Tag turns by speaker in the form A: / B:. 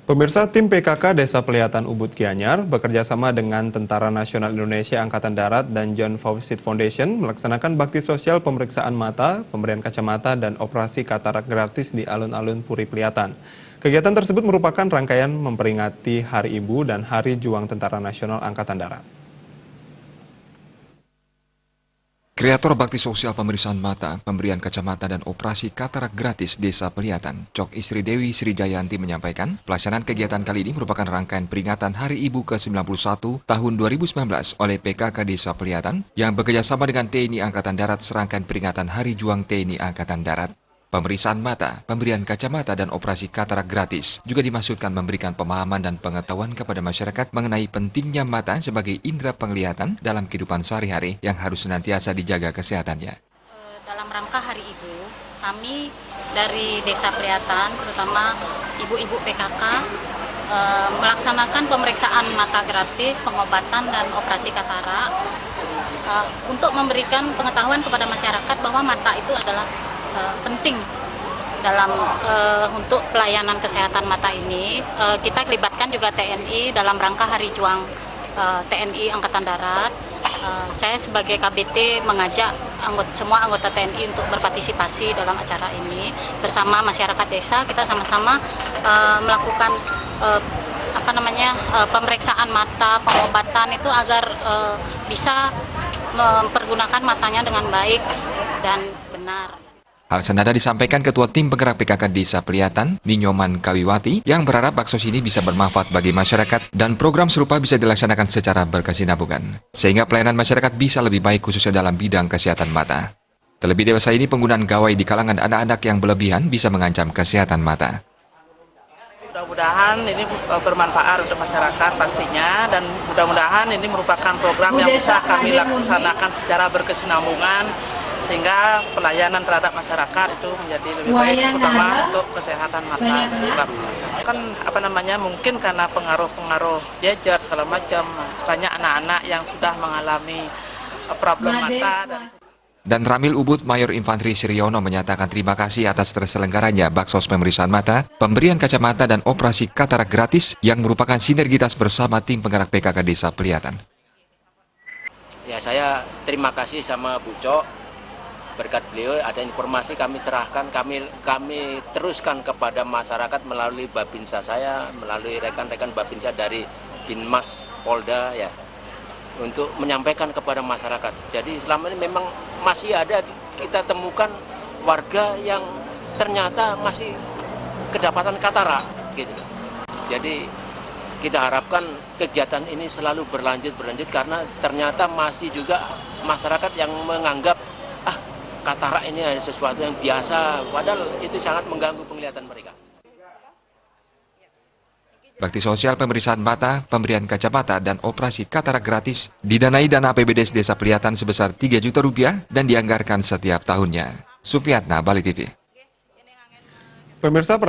A: Pemirsa, tim PKK Desa Pelihatan Ubud Gianyar bekerja sama dengan Tentara Nasional Indonesia Angkatan Darat dan John Fawcett Foundation melaksanakan bakti sosial pemeriksaan mata, pemberian kacamata, dan operasi katarak gratis di alun-alun Puri Pelihatan. Kegiatan tersebut merupakan rangkaian memperingati Hari Ibu dan Hari Juang Tentara Nasional Angkatan Darat.
B: Kreator bakti sosial pemeriksaan mata, pemberian kacamata, dan operasi katarak gratis Desa Pelihatan, Cok Istri Dewi Sri Jayanti menyampaikan, pelaksanaan kegiatan kali ini merupakan rangkaian peringatan Hari Ibu ke-91 tahun 2019 oleh PKK Desa Pelihatan yang bekerjasama dengan TNI Angkatan Darat serangkaian peringatan Hari Juang TNI Angkatan Darat. Pemeriksaan mata, pemberian kacamata, dan operasi katarak gratis juga dimaksudkan memberikan pemahaman dan pengetahuan kepada masyarakat mengenai pentingnya mata sebagai indera penglihatan dalam kehidupan sehari-hari yang harus senantiasa dijaga kesehatannya.
C: Dalam rangka Hari Ibu, kami dari Desa Pelihatan, terutama ibu-ibu PKK, melaksanakan pemeriksaan mata gratis, pengobatan, dan operasi katarak untuk memberikan pengetahuan kepada masyarakat bahwa mata itu adalah penting dalam untuk pelayanan kesehatan mata ini. Kita libatkan juga TNI dalam rangka Hari Juang TNI Angkatan Darat. Saya sebagai KBT mengajak semua anggota TNI untuk berpartisipasi dalam acara ini bersama masyarakat desa. Kita sama-sama melakukan pemeriksaan mata, pengobatan itu agar bisa mempergunakan matanya dengan baik dan benar.
B: Hal senada disampaikan Ketua Tim Penggerak PKK Desa Pelihatan, Ninyoman Kawiwati, yang berharap baksos ini bisa bermanfaat bagi masyarakat dan program serupa bisa dilaksanakan secara berkesinambungan, sehingga pelayanan masyarakat bisa lebih baik khususnya dalam bidang kesehatan mata. Terlebih dewasa ini penggunaan gawai di kalangan anak-anak yang berlebihan bisa mengancam kesehatan mata.
D: Mudah-mudahan ini bermanfaat untuk masyarakat pastinya, dan mudah-mudahan ini merupakan program yang bisa kami laksanakan secara berkesinambungan sehingga pelayanan terhadap masyarakat itu menjadi lebih baik, terutama untuk kesehatan mata. Kan mungkin karena pengaruh gadget segala macam, banyak anak-anak yang sudah mengalami problem mata.
B: Dan Ramil Ubud Mayor Infanteri Siriono menyatakan terima kasih atas terselenggaranya baksos pemeriksaan mata, pemberian kacamata, dan operasi katarak gratis yang merupakan sinergitas bersama tim penggerak PKK Desa Pelihatan.
E: Ya, saya terima kasih sama Bu Cok. Berkat beliau ada informasi kami serahkan, kami teruskan kepada masyarakat melalui Babinsa saya, melalui rekan-rekan Babinsa dari Binmas Polda ya, untuk menyampaikan kepada masyarakat. Jadi selama ini memang masih ada kita temukan warga yang ternyata masih kedapatan katarak gitu. Jadi kita harapkan kegiatan ini selalu berlanjut karena ternyata masih juga masyarakat yang menganggap katarak ini adalah sesuatu yang biasa, padahal itu sangat mengganggu penglihatan mereka.
B: Bakti sosial pemeriksaan mata, pemberian kacamata, dan operasi katarak gratis didanai dana APBD Desa Pelihatan sebesar 3 juta rupiah dan dianggarkan setiap tahunnya. Supiatna, Bali TV.
A: Pemirsa,